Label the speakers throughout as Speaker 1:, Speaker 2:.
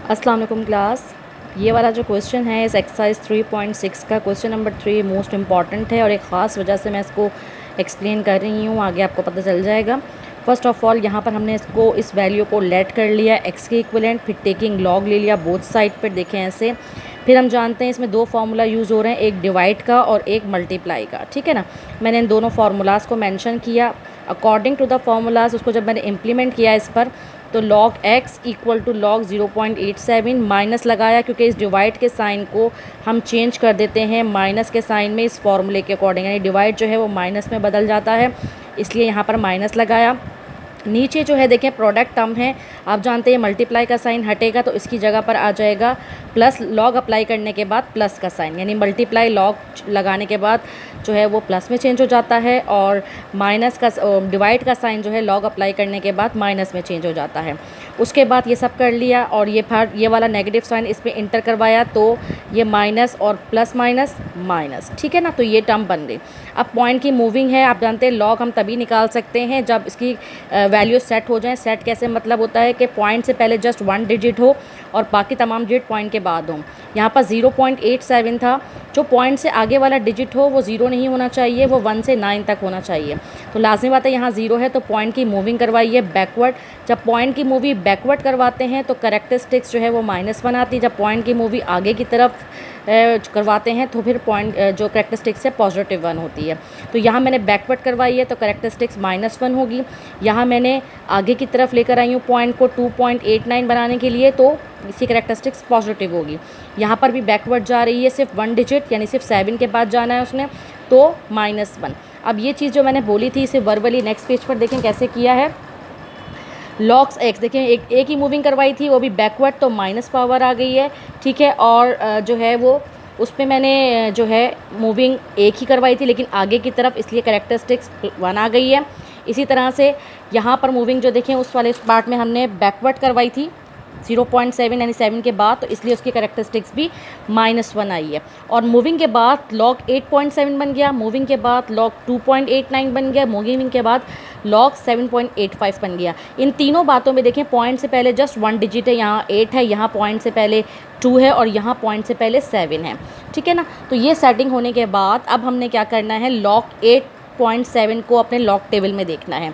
Speaker 1: अस्सलाम वालेकुम क्लास। ये वाला जो क्वेश्चन है इस एक्सरसाइज 3.6 का क्वेश्चन नंबर 3 मोस्ट इम्पॉर्टेंट है और एक ख़ास वजह से मैं इसको एक्सप्लेन कर रही हूँ, आगे आपको पता चल जाएगा। फर्स्ट ऑफ ऑल यहाँ पर हमने इसको इस वैल्यू को लेट कर लिया एक्स के इक्विवेलेंट, फिर टेकिंग लॉग ले लिया बोथ साइड पर, देखें ऐसे। फिर हम जानते हैं इसमें दो फार्मूला यूज़ हो रहे हैं, एक डिवाइड का और एक मल्टीप्लाई का, ठीक है ना। मैंने इन दोनों फार्मूलाज़ को मेंशन किया। अकॉर्डिंग टू द फार्मूलाज उसको जब मैंने इम्प्लीमेंट किया इस पर, तो log x equal to log 0.87 minus लगाया, क्योंकि इस डिवाइड के साइन को हम चेंज कर देते हैं माइनस के साइन में इस फॉर्मूले के अकॉर्डिंग, यानी डिवाइड जो है वो माइनस में बदल जाता है, इसलिए यहाँ पर माइनस लगाया। नीचे जो है देखें प्रोडक्ट टर्म है, आप जानते हैं मल्टीप्लाई का साइन हटेगा तो इसकी जगह पर आ जाएगा प्लस, लॉग अप्लाई करने के बाद प्लस का साइन, यानी मल्टीप्लाई लॉग लगाने के बाद जो है वो प्लस में चेंज हो जाता है, और माइनस का डिवाइड का साइन जो है लॉग अप्लाई करने के बाद माइनस में चेंज हो जाता है। उसके बाद ये सब कर लिया और ये वाला नेगेटिव साइन इस पर इंटर करवाया, तो ये माइनस और प्लस माइनस माइनस, ठीक है ना। तो ये टर्म बन गई। अब पॉइंट की मूविंग है, आप जानते हैं लॉग हम तभी निकाल सकते हैं जब इसकी वैल्यू सेट हो जाए। सेट कैसे मतलब होता है कि पॉइंट से पहले जस्ट 1 डिजिट हो और बाकी तमाम डिजिट पॉइंट के बाद हो। यहाँ पर 0.87 था, जो पॉइंट से आगे वाला डिजिट हो वो 0 नहीं होना चाहिए, वो 1 से 9 तक होना चाहिए। तो लाजमी बात है यहाँ 0 है तो पॉइंट की मूविंग करवाइए बैकवर्ड। जब पॉइंट की मूवी बैकवर्ड करवाते हैं तो करेक्टरिस्टिक्स जो है वो -1 आती है। जब पॉइंट की मूवी आगे की तरफ करवाते हैं तो फिर पॉइंट जो करेक्टरिस्टिक्स है +1 होती है। तो यहाँ मैंने बैकवर्ड करवाई है तो करेक्टरिस्टिक्स -1 होगी। यहाँ मैंने आगे की तरफ लेकर आई हूँ पॉइंट को 2.89 बनाने के लिए, तो इसकी करेक्टरिस्टिक्स पॉजिटिव होगी। यहाँ पर भी बैकवर्ड जा रही है, सिर्फ 1 डिजिट यानी सिर्फ 7 के बाद जाना है उसने, तो -1। अब ये चीज़ जो मैंने बोली थी इसे वर्बली नेक्स्ट पेज पर देखें कैसे किया है। लॉग्स एक्स देखें, एक ही मूविंग करवाई थी वो भी बैकवर्ड, तो माइनस पावर आ गई है, ठीक है। और जो है वो उस पर मैंने जो है मूविंग एक ही करवाई थी लेकिन आगे की तरफ, इसलिए करेक्टरिस्टिक्स 1 आ गई है। इसी तरह से यहाँ पर मूविंग जो देखें उस वाले पार्ट में हमने बैकवर्ड करवाई थी 0.7 यानी 7 के बाद, तो इसलिए उसकी करेक्टरिस्टिक्स भी -1 आई है। और मूविंग के बाद log 8.7 बन गया, मूविंग के बाद log 2.89 बन गया, मूविंग के बाद log 7.85 बन गया। इन तीनों बातों में देखें पॉइंट से पहले जस्ट 1 डिजिट है, यहाँ 8 है, यहाँ पॉइंट से पहले 2 है और यहाँ पॉइंट से पहले 7 है, ठीक है ना। तो ये सेटिंग होने के बाद अब हमने क्या करना है, log 8.7 को अपने लॉग टेबल में देखना है।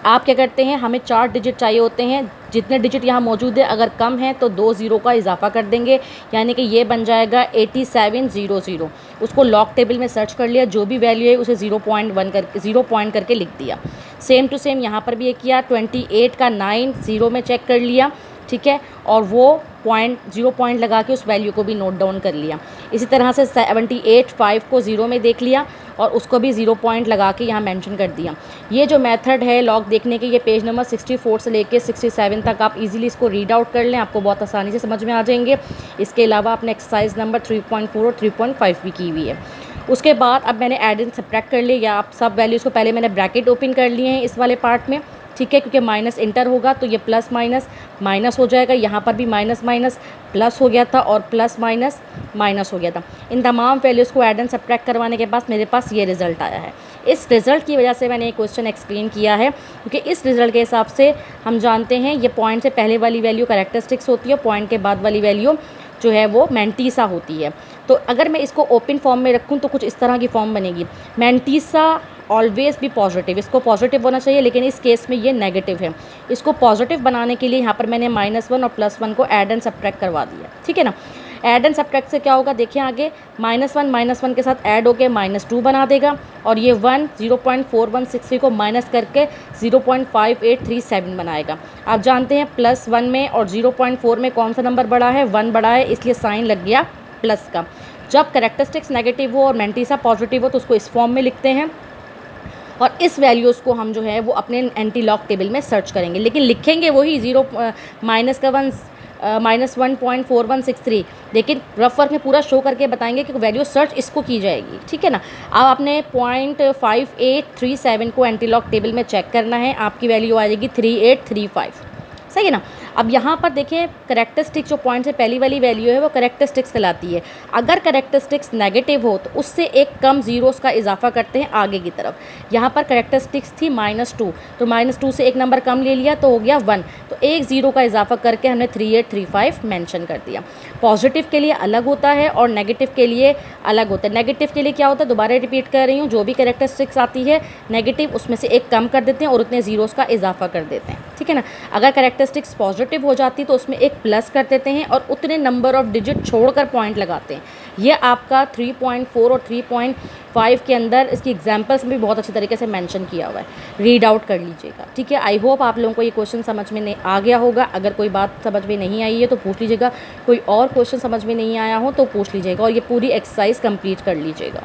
Speaker 1: आप क्या करते हैं, हमें 4 डिजिट चाहिए होते हैं, जितने डिजिट यहाँ मौजूद है अगर कम है तो 2 ज़ीरो का इजाफा कर देंगे, यानी कि ये बन जाएगा 8700। उसको लॉग टेबल में सर्च कर लिया, जो भी वैल्यू है उसे 0.1 करके 0 पॉइंट करके लिख दिया। सेम टू सेम यहाँ पर भी ये किया, 28 का 9 0 में चेक कर लिया, ठीक है, और वो 0 पॉइंट लगा के उस वैल्यू को भी नोट डाउन कर लिया। इसी तरह से 78 5 को 0 में देख लिया और उसको भी 0 पॉइंट लगा के यहाँ मेंशन कर दिया। ये जो मेथड है लॉग देखने के, ये पेज नंबर 64 से लेके 67 तक आप इजीली इसको रीड आउट कर लें, आपको बहुत आसानी से समझ में आ जाएंगे। इसके अलावा आपने एक्सरसाइज नंबर 3.4 और 3.5 भी की हुई है। उसके बाद अब मैंने ऐड एंड सब्ट्रैक्ट कर लिया, आप सब वैल्यूज़ को पहले मैंने ब्रैकेट ओपन कर लिए हैं इस वाले पार्ट में, ठीक है, क्योंकि माइनस इंटर होगा तो ये प्लस माइनस माइनस हो जाएगा। यहाँ पर भी माइनस माइनस प्लस हो गया था और प्लस माइनस माइनस हो गया था। इन तमाम वैल्यूज़ को ऐड एंड सब्ट्रैक्ट करवाने के बाद मेरे पास ये रिज़ल्ट आया है। इस रिज़ल्ट की वजह से मैंने ये क्वेश्चन एक्सप्लेन किया है, क्योंकि इस रिज़ल्ट के हिसाब से हम जानते हैं ये पॉइंट से पहले वाली वैल्यू करेक्टरिस्टिक्स होती है, पॉइंट के बाद वाली वैल्यू जो है वो मैंटीसा होती है। तो अगर मैं इसको ओपन फॉर्म में रखूँ तो कुछ इस तरह की फॉर्म बनेगी, मैंटीसा ऑलवेज़ भी पॉजिटिव, इसको पॉजिटिव होना चाहिए लेकिन इस केस में ये नेगेटिव है। इसको पॉजिटिव बनाने के लिए यहाँ पर मैंने -1 और +1 को ऐड एंड सब्ट्रैक्ट करवा दिया, ठीक है ना। ऐड एंड सब्ट्रैक्ट से क्या होगा देखिए आगे, -1 के साथ ऐड होकर -2 बना देगा, और ये 1 0.4163 को माइनस करके 0.5837 बनाएगा। आप जानते हैं +1 में और 0.4 में कौन सा नंबर बड़ा है, 1 बड़ा है, इसलिए साइन लग गया प्लस का। जब करेक्टरिस्टिक्स नेगेटिव हो और मैंटीसा पॉजिटिव हो तो उसको इस फॉर्म में लिखते हैं, और इस वैल्यूज़ को हम जो है वो अपने एंटी लॉग टेबल में सर्च करेंगे, लेकिन लिखेंगे वही -1.4163, लेकिन रफ वर्क में पूरा शो करके बताएंगे कि वैल्यू सर्च इसको की जाएगी, ठीक है ना। अब आपने 0.5837 को एंटी लॉग टेबल में चेक करना है, आपकी वैल्यू आ जाएगी 3835, सही है ना। अब यहाँ पर देखिए करेक्टरिस्टिक्स जो पॉइंट से पहली वाली वैल्यू है वो करेक्टरिस्टिक्स कहलाती है। अगर करेक्टरिस्टिक्स नेगेटिव हो तो उससे एक कम ज़ीरोस का इजाफा करते हैं आगे की तरफ। यहाँ पर करेक्टरिस्टिक्स थी -2, तो -2 से एक नंबर कम ले लिया तो हो गया 1, तो एक ज़ीरो का इजाफा करके हमने 3835 मेंशन कर दिया। पॉजिटिव के लिए अलग होता है और नेगेटिव के लिए अलग होता है। नेगेटिव के लिए क्या होता है, दोबारा रिपीट कर रही हूँ, जो भी करेक्टरिस्टिक्स आती है नेगेटिव उसमें से एक कम कर देते हैं और उतने ज़ीरोस का इजाफा कर देते हैं, ठीक है ना। अगर करेक्टरिस्टिक्स पॉजिटिव हो जाती तो उसमें एक प्लस कर देते हैं और उतने नंबर ऑफ डिजिट छोड़कर पॉइंट लगाते हैं। ये आपका 3.4 और 3.5 के अंदर इसकी एग्जांपल्स में भी बहुत अच्छी तरीके से मेंशन किया हुआ है, रीड आउट कर लीजिएगा, ठीक है। आई होप आप लोगों को ये क्वेश्चन समझ में आ गया होगा। अगर कोई बात समझ में नहीं आई है तो पूछ लीजिएगा, कोई और क्वेश्चन समझ में नहीं आया हो तो पूछ लीजिएगा और ये पूरी एक्सरसाइज कंप्लीट कर लीजिएगा।